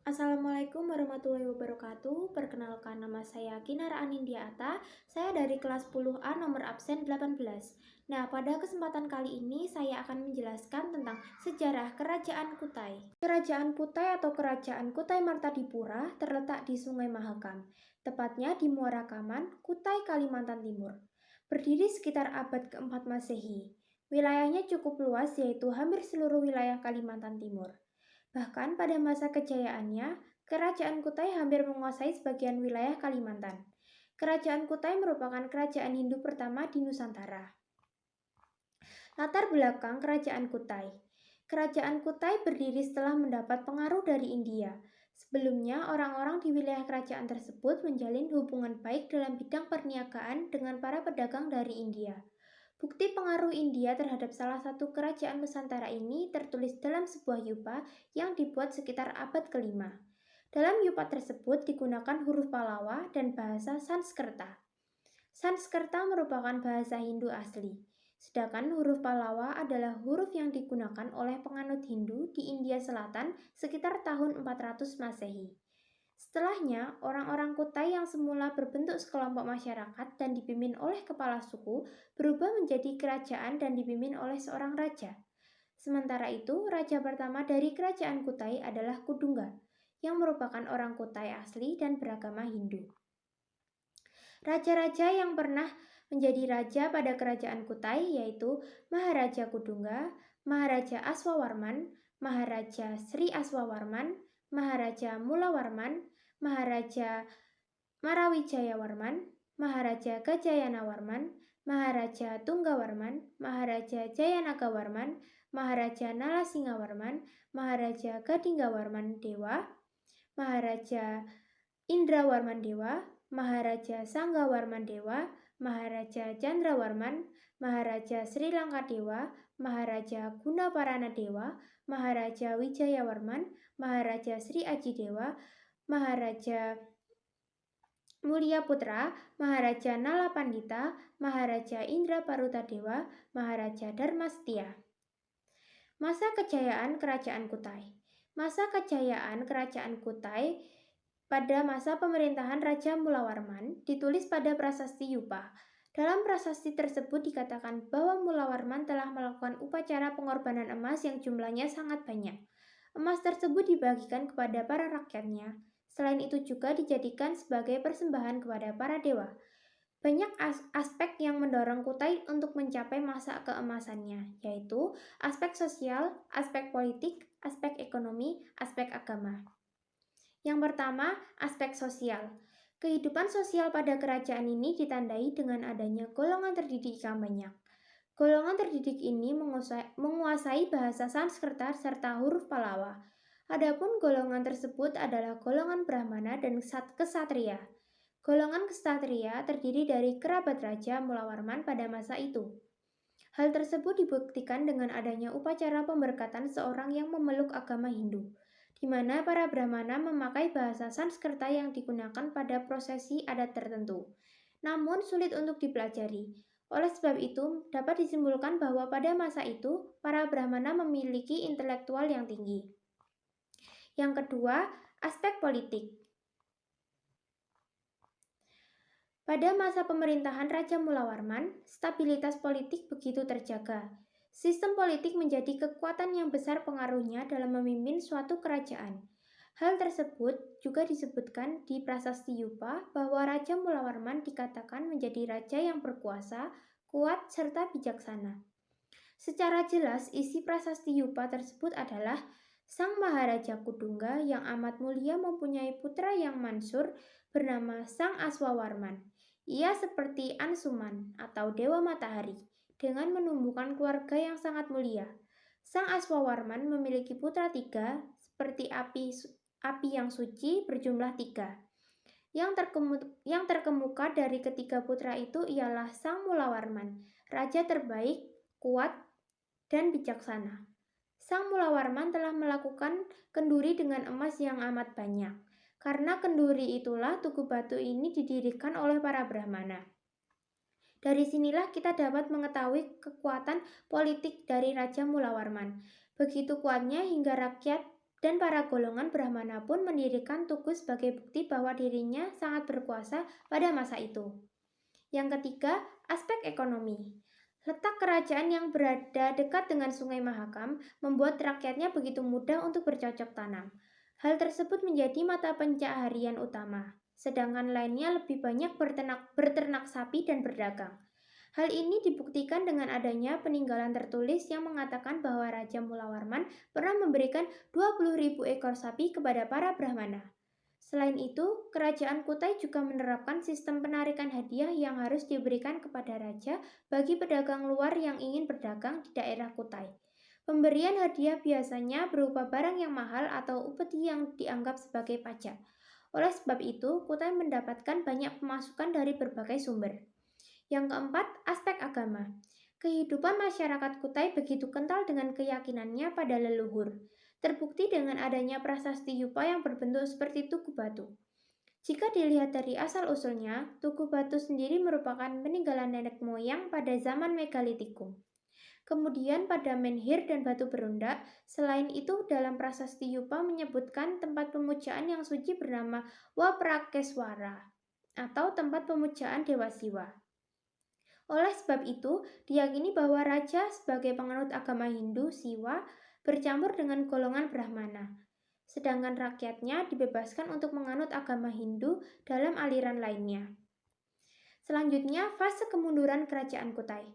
Assalamualaikum warahmatullahi wabarakatuh. Perkenalkan, nama saya Kinara Anindiata. Saya dari kelas 10A nomor absen 18. Nah, pada kesempatan kali ini saya akan menjelaskan tentang sejarah Kerajaan Kutai. Kerajaan Kutai atau Kerajaan Kutai Martadipura terletak di Sungai Mahakam, tepatnya di Muara Kaman, Kutai, Kalimantan Timur. Berdiri sekitar abad keempat Masehi. Wilayahnya cukup luas, yaitu hampir seluruh wilayah Kalimantan Timur. Bahkan pada masa kejayaannya, Kerajaan Kutai hampir menguasai sebagian wilayah Kalimantan. Kerajaan Kutai merupakan kerajaan Hindu pertama di Nusantara. Latar belakang Kerajaan Kutai. Kerajaan Kutai berdiri setelah mendapat pengaruh dari India. Sebelumnya, orang-orang di wilayah kerajaan tersebut menjalin hubungan baik dalam bidang perniagaan dengan para pedagang dari India. Bukti pengaruh India terhadap salah satu kerajaan Nusantara ini tertulis dalam sebuah yupa yang dibuat sekitar abad ke-5. Dalam yupa tersebut digunakan huruf Pallava dan bahasa Sanskerta. Sanskerta merupakan bahasa Hindu asli, sedangkan huruf Pallava adalah huruf yang digunakan oleh penganut Hindu di India Selatan sekitar tahun 400 Masehi. Setelahnya, orang-orang Kutai yang semula berbentuk sekelompok masyarakat dan dipimpin oleh kepala suku berubah menjadi kerajaan dan dipimpin oleh seorang raja. Sementara itu, raja pertama dari kerajaan Kutai adalah Kudungga, yang merupakan orang Kutai asli dan beragama Hindu. Raja-raja yang pernah menjadi raja pada kerajaan Kutai yaitu Maharaja Kudungga, Maharaja Aswawarman, Maharaja Sri Aswawarman, Maharaja Mulawarman, Maharaja Marawijayawarman, Maharaja Gajayanawarman, Maharaja Tunggawarman, Maharaja Jayanagawarman, Maharaja Nalasingawarman, Maharaja Gadinggawarman Dewa, Maharaja Indrawarman Dewa, Maharaja Sanggawarman Dewa, Maharaja Chandrawarman, Maharaja Sri Lanka Dewa, Maharaja Gunaparana Dewa, Maharaja Wijayawarman, Maharaja Sri Aji Dewa, Maharaja Mulia Putra, Maharaja Nala Pandita, Maharaja Indra Paruta Dewa, Maharaja Dharmastia. Masa kejayaan Kerajaan Kutai. Masa kejayaan Kerajaan Kutai pada masa pemerintahan Raja Mulawarman ditulis pada prasasti Yupa. Dalam prasasti tersebut dikatakan bahwa Mulawarman telah melakukan upacara pengorbanan emas yang jumlahnya sangat banyak. Emas tersebut dibagikan kepada para rakyatnya. Selain itu juga dijadikan sebagai persembahan kepada para dewa. Banyak aspek yang mendorong Kutai untuk mencapai masa keemasannya, yaitu aspek sosial, aspek politik, aspek ekonomi, aspek agama. Yang pertama, aspek sosial. Kehidupan sosial pada kerajaan ini ditandai dengan adanya golongan terdidik yang banyak. Golongan terdidik ini menguasai bahasa Sanskerta serta huruf Pallava. Adapun golongan tersebut adalah golongan Brahmana dan Ksatria. Golongan Ksatria terdiri dari kerabat Raja Mulawarman pada masa itu. Hal tersebut dibuktikan dengan adanya upacara pemberkatan seorang yang memeluk agama Hindu, di mana para Brahmana memakai bahasa Sanskerta yang digunakan pada prosesi adat tertentu, namun sulit untuk dipelajari. Oleh sebab itu, dapat disimpulkan bahwa pada masa itu, para Brahmana memiliki intelektual yang tinggi. Yang kedua, aspek politik. Pada masa pemerintahan Raja Mulawarman, stabilitas politik begitu terjaga. Sistem politik menjadi kekuatan yang besar pengaruhnya dalam memimpin suatu kerajaan. Hal tersebut juga disebutkan di prasasti Yupa bahwa Raja Mulawarman dikatakan menjadi raja yang berkuasa, kuat, serta bijaksana. Secara jelas, isi prasasti Yupa tersebut adalah Sang Maharaja Kudungga yang amat mulia mempunyai putra yang mansur bernama Sang Aswawarman. Ia seperti Ansuman atau Dewa Matahari dengan menumbuhkan keluarga yang sangat mulia. Sang Aswawarman memiliki putra 3 seperti api yang suci berjumlah 3. Yang terkemuka dari ketiga putra itu ialah Sang Mulawarman, raja terbaik, kuat, dan bijaksana. Sang Mulawarman telah melakukan kenduri dengan emas yang amat banyak. Karena kenduri itulah Tugu Batu ini didirikan oleh para Brahmana. Dari sinilah kita dapat mengetahui kekuatan politik dari Raja Mulawarman. Begitu kuatnya hingga rakyat Dan para golongan Brahmana pun mendirikan tugu sebagai bukti bahwa dirinya sangat berkuasa pada masa itu. Yang ketiga, aspek ekonomi. Letak kerajaan yang berada dekat dengan Sungai Mahakam membuat rakyatnya begitu mudah untuk bercocok tanam. Hal tersebut menjadi mata pencaharian utama, sedangkan lainnya lebih banyak berternak sapi dan berdagang. Hal ini dibuktikan dengan adanya peninggalan tertulis yang mengatakan bahwa Raja Mulawarman pernah memberikan 20.000 ekor sapi kepada para Brahmana. Selain itu, Kerajaan Kutai juga menerapkan sistem penarikan hadiah yang harus diberikan kepada raja bagi pedagang luar yang ingin berdagang di daerah Kutai. Pemberian hadiah biasanya berupa barang yang mahal atau upeti yang dianggap sebagai pajak. Oleh sebab itu, Kutai mendapatkan banyak pemasukan dari berbagai sumber. Yang keempat, aspek agama. Kehidupan masyarakat Kutai begitu kental dengan keyakinannya pada leluhur. Terbukti dengan adanya prasasti Yupa yang berbentuk seperti tugu batu. Jika dilihat dari asal-usulnya, tugu batu sendiri merupakan peninggalan nenek moyang pada zaman Megalitikum. Kemudian pada menhir dan batu berundak, selain itu dalam prasasti Yupa menyebutkan tempat pemujaan yang suci bernama Waprakeswara atau tempat pemujaan Dewa Siwa. Oleh sebab itu, diyakini bahwa raja sebagai penganut agama Hindu, Siwa, bercampur dengan golongan Brahmana. Sedangkan rakyatnya dibebaskan untuk menganut agama Hindu dalam aliran lainnya. Selanjutnya, fase kemunduran Kerajaan Kutai.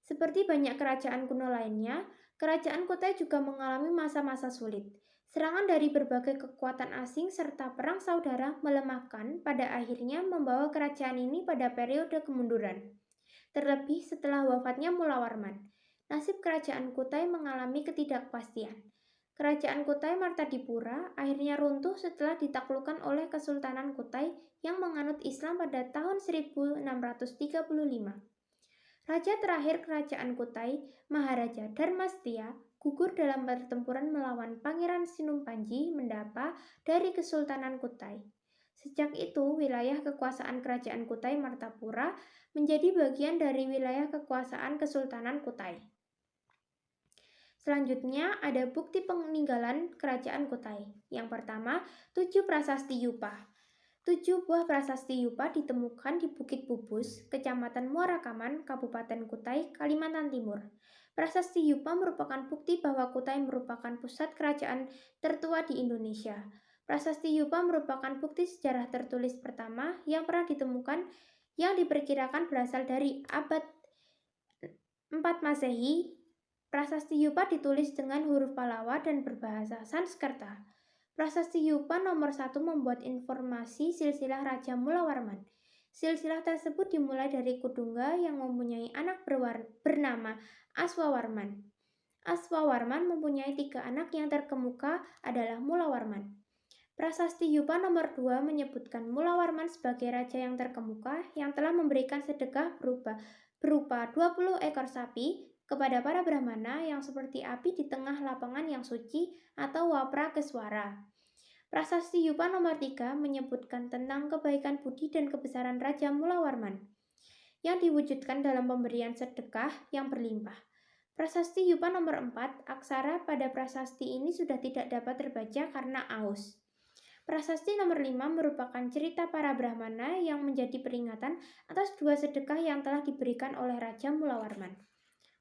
Seperti banyak kerajaan kuno lainnya, Kerajaan Kutai juga mengalami masa-masa sulit. Serangan dari berbagai kekuatan asing serta perang saudara melemahkan pada akhirnya membawa kerajaan ini pada periode kemunduran. Terlebih setelah wafatnya Mulawarman, nasib kerajaan Kutai mengalami ketidakpastian. Kerajaan Kutai Martadipura akhirnya runtuh setelah ditaklukkan oleh Kesultanan Kutai yang menganut Islam pada tahun 1635. Raja terakhir kerajaan Kutai, Maharaja Dharmastia, gugur dalam pertempuran melawan Pangeran Sinumpanji Mendapa dari Kesultanan Kutai. Sejak itu, wilayah kekuasaan Kerajaan Kutai Martapura menjadi bagian dari wilayah kekuasaan Kesultanan Kutai. Selanjutnya ada bukti peninggalan Kerajaan Kutai. Yang pertama, 7 prasasti Yupa. 7 buah prasasti Yupa ditemukan di Bukit Bubus, Kecamatan Muarakaman, Kabupaten Kutai, Kalimantan Timur. Prasasti Yupa merupakan bukti bahwa Kutai merupakan pusat kerajaan tertua di Indonesia. Prasasti Yupa merupakan bukti sejarah tertulis pertama yang pernah ditemukan yang diperkirakan berasal dari abad 4 Masehi. Prasasti Yupa ditulis dengan huruf Pallava dan berbahasa Sanskerta. Prasasti Yupa nomor 1 membuat informasi silsilah Raja Mulawarman. Silsilah tersebut dimulai dari Kudungga yang mempunyai anak bernama Aswawarman. Aswawarman mempunyai 3 anak yang terkemuka adalah Mulawarman. Prasasti Yupa nomor 2 menyebutkan Mulawarman sebagai raja yang terkemuka yang telah memberikan sedekah berupa 20 ekor sapi kepada para Brahmana yang seperti api di tengah lapangan yang suci atau Waprakeswara. Prasasti Yupa nomor 3 menyebutkan tentang kebaikan budi dan kebesaran Raja Mulawarman yang diwujudkan dalam pemberian sedekah yang berlimpah. Prasasti Yupa nomor 4, aksara pada prasasti ini sudah tidak dapat terbaca karena aus. Prasasti nomor 5 merupakan cerita para Brahmana yang menjadi peringatan atas 2 sedekah yang telah diberikan oleh Raja Mulawarman.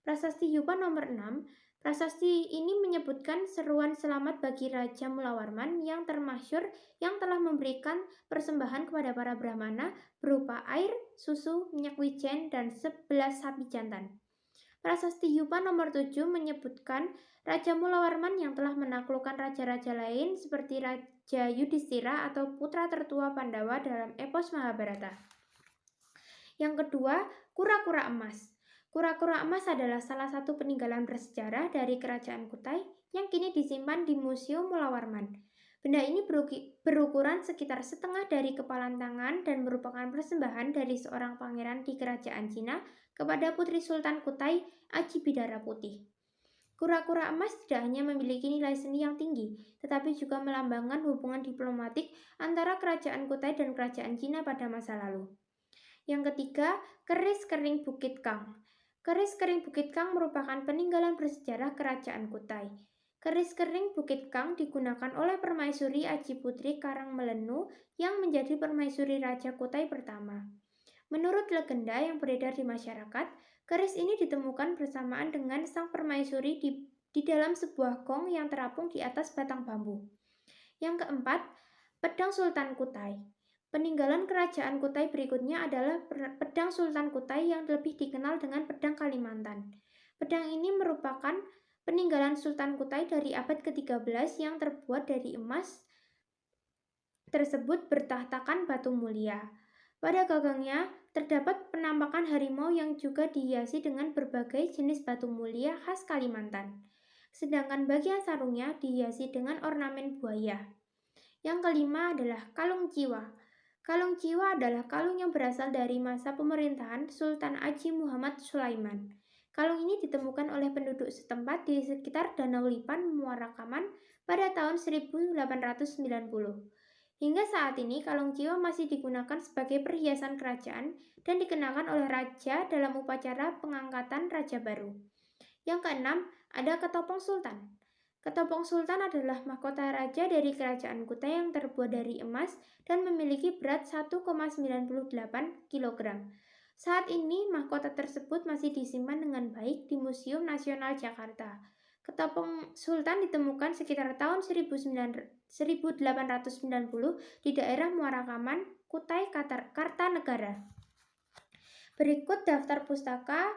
Prasasti Yupa nomor 6, prasasti ini menyebutkan seruan selamat bagi Raja Mulawarman yang termasyhur yang telah memberikan persembahan kepada para Brahmana berupa air, susu, minyak wijen, dan 11 sapi jantan. Prasasti Yupa nomor 7 menyebutkan Raja Mulawarman yang telah menaklukkan raja-raja lain seperti Raja Yudhistira atau putra tertua Pandawa dalam epos Mahabharata. Yang kedua, kura-kura emas. Kura-kura emas adalah salah satu peninggalan bersejarah dari Kerajaan Kutai yang kini disimpan di Museum Mulawarman. Benda ini berukuran sekitar setengah dari kepalan tangan dan merupakan persembahan dari seorang pangeran di Kerajaan Cina kepada Putri Sultan Kutai, Aji Bidara Putih. Kura-kura emas tidak hanya memiliki nilai seni yang tinggi, tetapi juga melambangkan hubungan diplomatik antara Kerajaan Kutai dan Kerajaan Cina pada masa lalu. Yang ketiga, keris kering Bukit Kang. Keris kering Bukit Kang merupakan peninggalan bersejarah Kerajaan Kutai. Keris kering Bukit Kang digunakan oleh Permaisuri Aji Putri Karangmelenu yang menjadi Permaisuri Raja Kutai pertama. Menurut legenda yang beredar di masyarakat, keris ini ditemukan bersamaan dengan sang permaisuri di dalam sebuah gong yang terapung di atas batang bambu. Yang keempat, Pedang Sultan Kutai. Peninggalan kerajaan Kutai berikutnya adalah Pedang Sultan Kutai yang lebih dikenal dengan Pedang Kalimantan. Pedang ini merupakan peninggalan Sultan Kutai dari abad ke-13 yang terbuat dari emas tersebut bertahtakan batu mulia. Pada gagangnya terdapat penampakan harimau yang juga dihiasi dengan berbagai jenis batu mulia khas Kalimantan. Sedangkan bagian sarungnya dihiasi dengan ornamen buaya. Yang kelima adalah kalung jiwa. Kalung jiwa adalah kalung yang berasal dari masa pemerintahan Sultan Aji Muhammad Sulaiman. Kalung ini ditemukan oleh penduduk setempat di sekitar Danau Lipan, Muara Kaman pada tahun 1890. Hingga saat ini, kalung jiwa masih digunakan sebagai perhiasan kerajaan dan dikenakan oleh raja dalam upacara pengangkatan raja baru. Yang keenam, ada ketopong sultan. Ketopong sultan adalah mahkota raja dari kerajaan Kutai yang terbuat dari emas dan memiliki berat 1,98 kg. Saat ini, mahkota tersebut masih disimpan dengan baik di Museum Nasional Jakarta. Ketopong sultan ditemukan sekitar tahun 1890 di daerah Muara Kaman, Kutai Kartanegara. Berikut daftar pustaka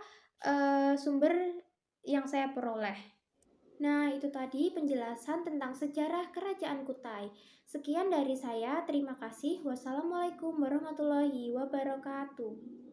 sumber yang saya peroleh. Nah, itu tadi penjelasan tentang sejarah Kerajaan Kutai. Sekian dari saya, terima kasih. Wassalamualaikum warahmatullahi wabarakatuh.